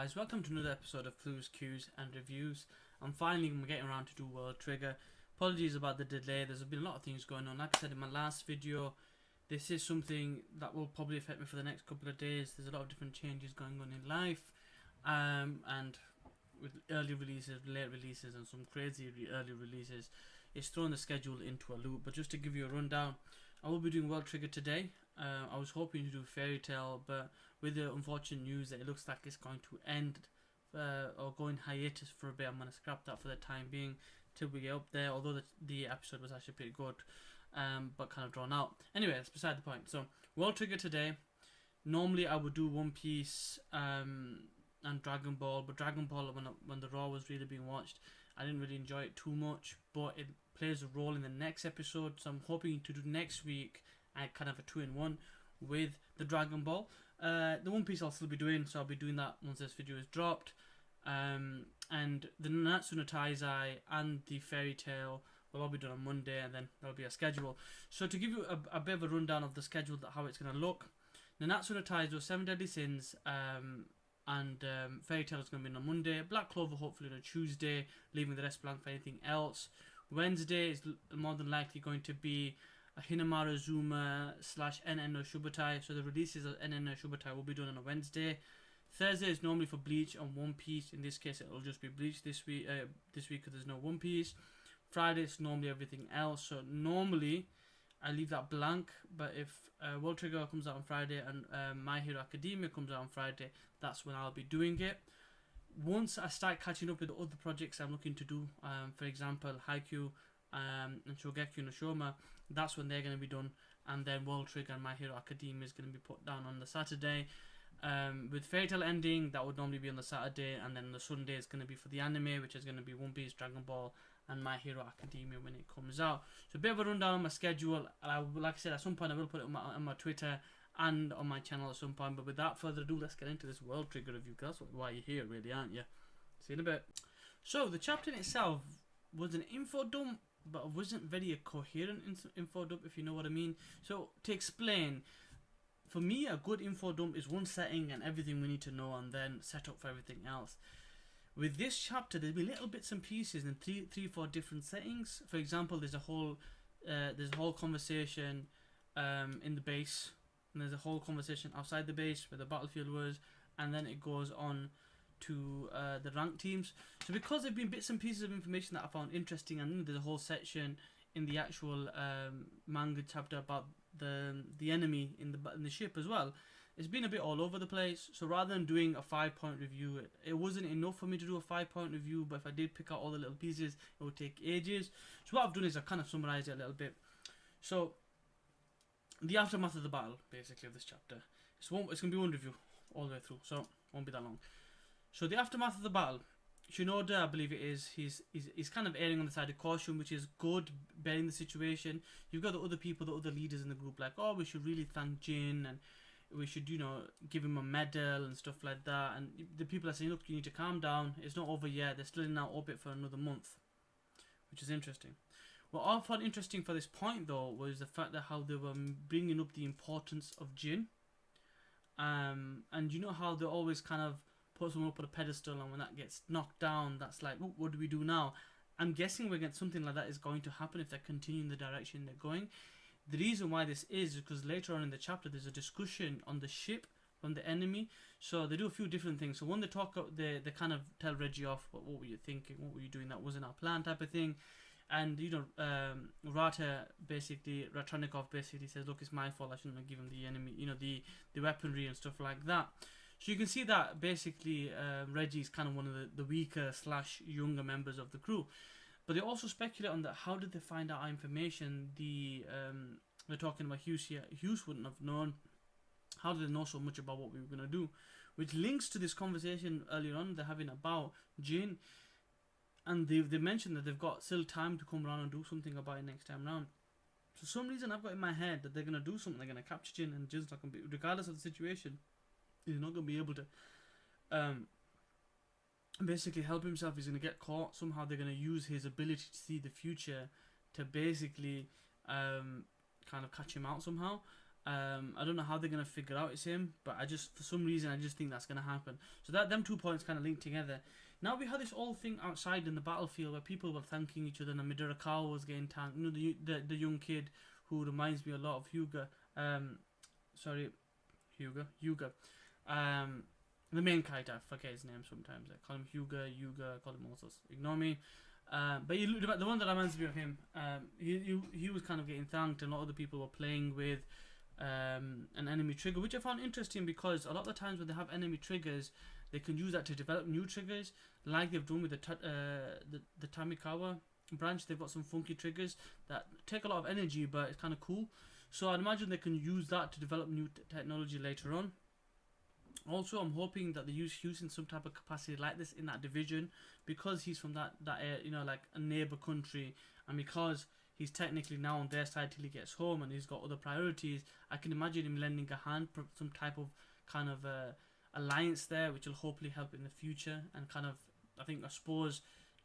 guys, welcome to another episode of Clues, Cues and Reviews. I'm finally getting around to do World Trigger. Apologies about the delay, there's been a lot of things going on. Like I said in my last video, this is something that will probably affect me for the next couple of days. There's a lot of different changes going on in life, and with early releases, late releases and some crazy early releases, it's thrown the schedule into a loop. But just to give you a rundown, I will be doing World Trigger today. I was hoping to do Fairy Tale, but with the unfortunate news that it looks like it's going to end or go in hiatus for a bit, I'm going to scrap that for the time being till we get up there, although the episode was actually pretty good, but kind of drawn out. Anyway, that's beside the point. So, World Trigger today. Normally I would do One Piece and Dragon Ball, but Dragon Ball, when the Raw was really being watched, I didn't really enjoy it too much, but it plays a role in the next episode, so I'm hoping to do next week kind of a 2-in-1 with the Dragon Ball. The One Piece I'll still be doing, so I'll be doing that once this video is dropped. And the Nanatsu no Taizai and the Fairy Tale will all be done on Monday, and then there'll be a schedule. So to give you a bit of a rundown of the schedule, how it's going to look, Nanatsu no Taizai, 7 Deadly Sins, and Fairy Tale is going to be on Monday. Black Clover hopefully on a Tuesday, leaving the rest blank for anything else. Wednesday is more than likely going to be a Hinamara Zuma / NN no Shubutai. So the releases of NN no Shubutai will be done on a Wednesday. Thursday is normally for Bleach and One Piece. In this case, it will just be Bleach this week. This week because there's no One Piece. Friday is normally everything else. So normally I leave that blank. But if World Trigger comes out on Friday and My Hero Academia comes out on Friday, that's when I'll be doing it. Once I start catching up with the other projects I'm looking to do, for example Haikyuu and Shogeki no Shoma, that's when they're going to be done, and then World Trigger and My Hero Academia is going to be put down on the Saturday. With Fairy Tail ending, that would normally be on the Saturday, and then the Sunday is going to be for the anime, which is going to be One Piece, Dragon Ball and My Hero Academia when it comes out. So a bit of a rundown on my schedule. Like I said, at some point I will put it on my Twitter and on my channel at some point, but without further ado, let's get into this World Trigger review, because that's why you're here really, aren't you? See you in a bit. So the chapter in itself was an info dump, but it wasn't very a coherent info dump, if you know what I mean. So to explain, for me a good info dump is one setting and everything we need to know, and then set up for everything else. With this chapter there'll be little bits and pieces in three, 4 different settings. For example, there's a whole conversation in the base, and there's a whole conversation outside the base where the battlefield was, and then it goes on to the rank teams. So because there have been bits and pieces of information that I found interesting, and then there's a whole section in the actual manga chapter about the enemy in the ship as well, it's been a bit all over the place. So rather than doing a 5-point review, it wasn't enough for me to do a 5-point review, but if I did pick out all the little pieces, it would take ages. So what I've done is I've kind of summarized it a little bit. So the aftermath of the battle, basically, of this chapter. It's going to be one review all the way through, so it won't be that long. So the aftermath of the battle, Shinoda, I believe it is, he's kind of erring on the side of caution, which is good, bearing the situation. You've got the other people, the other leaders in the group, like, oh, we should really thank Jin, and we should, give him a medal and stuff like that. And the people are saying, look, you need to calm down, it's not over yet, they're still in our orbit for another month, which is interesting. What I found interesting for this point, though, was the fact that how they were bringing up the importance of Jin. And you know how they always kind of put someone up on a pedestal, and when that gets knocked down, that's like, what do we do now? I'm guessing we're getting something like that is going to happen if they're continuing the direction they're going. The reason why this is because later on in the chapter there's a discussion on the ship from the enemy. So they do a few different things. So when they talk, they kind of tell Reggie off, what were you thinking, what were you doing, that wasn't our plan, type of thing. And Ratchanikov basically says, look, it's my fault, I shouldn't have given the enemy, the weaponry and stuff like that. So you can see that basically Reggie's kind of one of the weaker / younger members of the crew. But they also speculate on that, how did they find out our information? They're talking about Hughes here. Hughes wouldn't have known. How did they know so much about what we were going to do? Which links to this conversation earlier on they're having about Jin. And they mentioned that they've got still time to come around and do something about it next time round. For some reason I've got in my head that they're going to do something. They're going to capture Jin, and Jin's not going to be, regardless of the situation, he's not going to be able to basically help himself. He's going to get caught. Somehow they're going to use his ability to see the future to basically kind of catch him out somehow. I don't know how they're gonna figure out it's him, but for some reason I just think that's gonna happen. So that them 2 points kind of linked together. Now we had this whole thing outside in the battlefield where people were thanking each other, and Midorikawa was getting tanked. You know, the young kid who reminds me a lot of Hyuga. Hyuga. The main character, I forget his name sometimes. I call him Hyuga, I call him all sorts. Ignore me. But the one that reminds me of him, he was kind of getting thanked, and a lot of the people were playing with an enemy trigger, which I found interesting because a lot of the times when they have enemy triggers, they can use that to develop new triggers, like they've done with the Tamikawa branch. They've got some funky triggers that take a lot of energy, but it's kind of cool. So I'd imagine they can use that to develop new technology later on. Also, I'm hoping that they use Hughes in some type of capacity like this in that division, because he's from that you know, like a neighbor country, and because he's technically now on their side till he gets home and he's got other priorities. I can imagine him lending a hand, some type of kind of alliance there, which will hopefully help in the future and kind of, I suppose,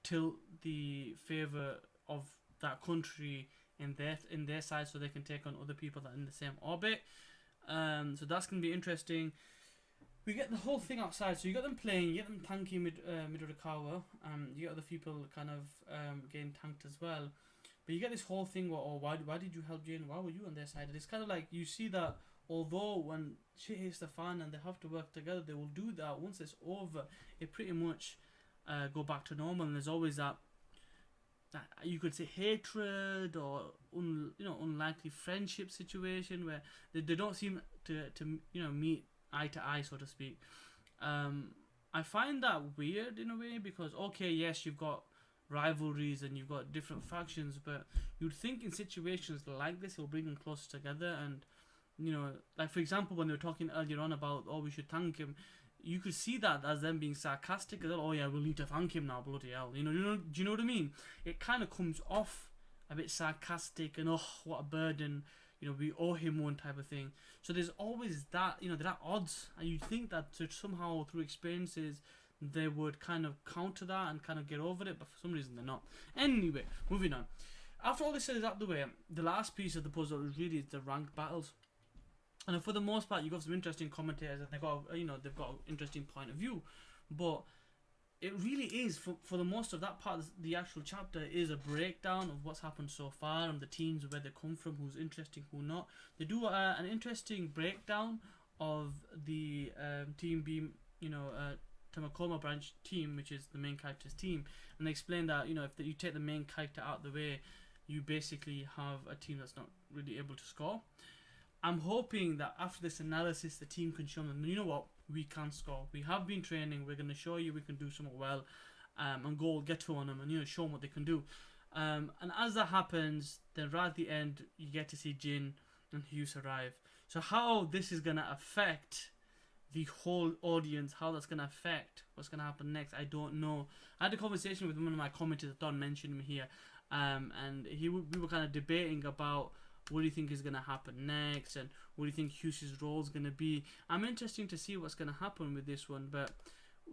tilt the favour of that country in their side, so they can take on other people that are in the same orbit. So that's going to be interesting. We get the whole thing outside, so you got them playing, you get them tanking Midorikawa, you get other people kind of getting tanked as well. But you get this whole thing where, oh, why did you help Jane? Why were you on their side? And it's kind of like, you see that although when shit hits the fan and they have to work together, they will do that. Once it's over, it pretty much go back to normal. And there's always that you could say hatred or unlikely friendship situation where they don't seem to meet eye to eye, so to speak. I find that weird in a way, because okay, yes, you've got rivalries and you've got different factions, but you'd think in situations like this it'll bring them closer together. And like for example, when they were talking earlier on about, oh, we should thank him, you could see that as them being sarcastic, as oh yeah, we'll need to thank him now, bloody hell, do you know what I mean? It kind of comes off a bit sarcastic and, oh, what a burden, we owe him one type of thing. So there's always that, there are odds, and you'd think that somehow through experiences they would kind of counter that and kind of get over it, but for some reason they're not. Anyway, moving on. After all this is out the way, the last piece of the puzzle is really the ranked battles. And for the most part, you've got some interesting commentators, and they've got an interesting point of view. But it really is, for the most of that part, the actual chapter is a breakdown of what's happened so far and the teams, where they come from, who's interesting, who not. They do an interesting breakdown of the team being, Tamakoma branch team, which is the main character's team, and they explain that if you take the main character out of the way, you basically have a team that's not really able to score. I'm hoping that after this analysis, the team can show them, you know what, we can score. We have been training. We're going to show you we can do something well, and go get to on them and show them what they can do. And as that happens, then right at the end, you get to see Jin and Hughes arrive. So how this is going to affect the whole audience, how that's going to affect what's going to happen next, I don't know. I had a conversation with one of my commenters, I don't mention him here, and we were kind of debating about what do you think is going to happen next, and what do you think Hughes' role is going to be. I'm interested to see what's going to happen with this one, but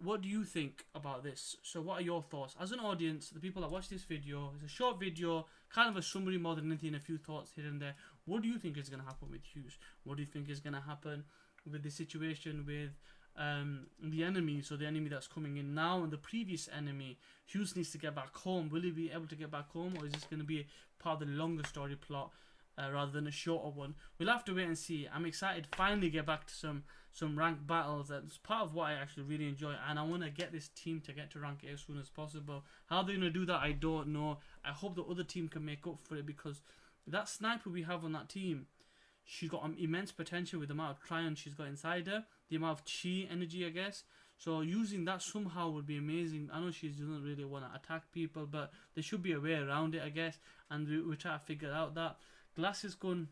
what do you think about this? So what are your thoughts? As an audience, the people that watch this video, it's a short video, kind of a summary more than anything, a few thoughts here and there. What do you think is going to happen with Hughes? What do you think is going to happen with the situation with the enemy, so the enemy that's coming in now and the previous enemy? Hughes needs to get back home. Will he be able to get back home, or is this going to be part of the longer story plot rather than a shorter one? We'll have to wait and see. I'm excited to finally get back to some ranked battles. That's part of what I actually really enjoy, and I want to get this team to get to rank A as soon as possible. How they're going to do that, I don't know. I hope the other team can make up for it, because that sniper we have on that team, she's got immense potential with the amount of Tryon she's got inside her, the amount of chi energy, I guess. So using that somehow would be amazing. I know she doesn't really want to attack people, but there should be a way around it, I guess. And we try to figure out that. Glasses gun,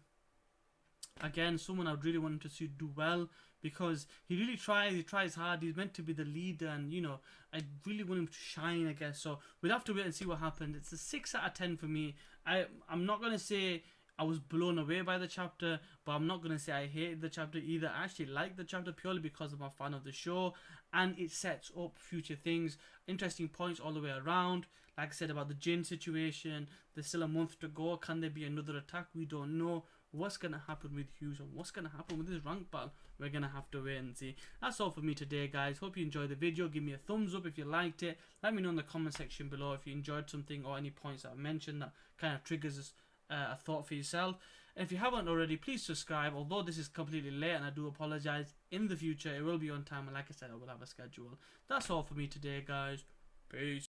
again, someone I would really want him to do well, because he really tries. He tries hard. He's meant to be the leader, and I really want him to shine, I guess. So we'll have to wait and see what happens. It's a 6 out of 10 for me. I'm not gonna say I was blown away by the chapter, but I'm not going to say I hated the chapter either. I actually like the chapter purely because I'm a fan of the show, and it sets up future things. Interesting points all the way around. Like I said about the Jin situation, there's still a month to go. Can there be another attack? We don't know. what's going to happen with Hughes and what's going to happen with his rank battle. We're going to have to wait and see. That's all for me today, guys. Hope you enjoyed the video. Give me a thumbs up if you liked it. Let me know in the comment section below if you enjoyed something or any points that I mentioned that kind of triggers a thought for yourself. And if you haven't already, please subscribe. Although this is completely late and I do apologize, in the future it will be on time, and like I said, I will have a schedule. That's all for me today, guys. Peace.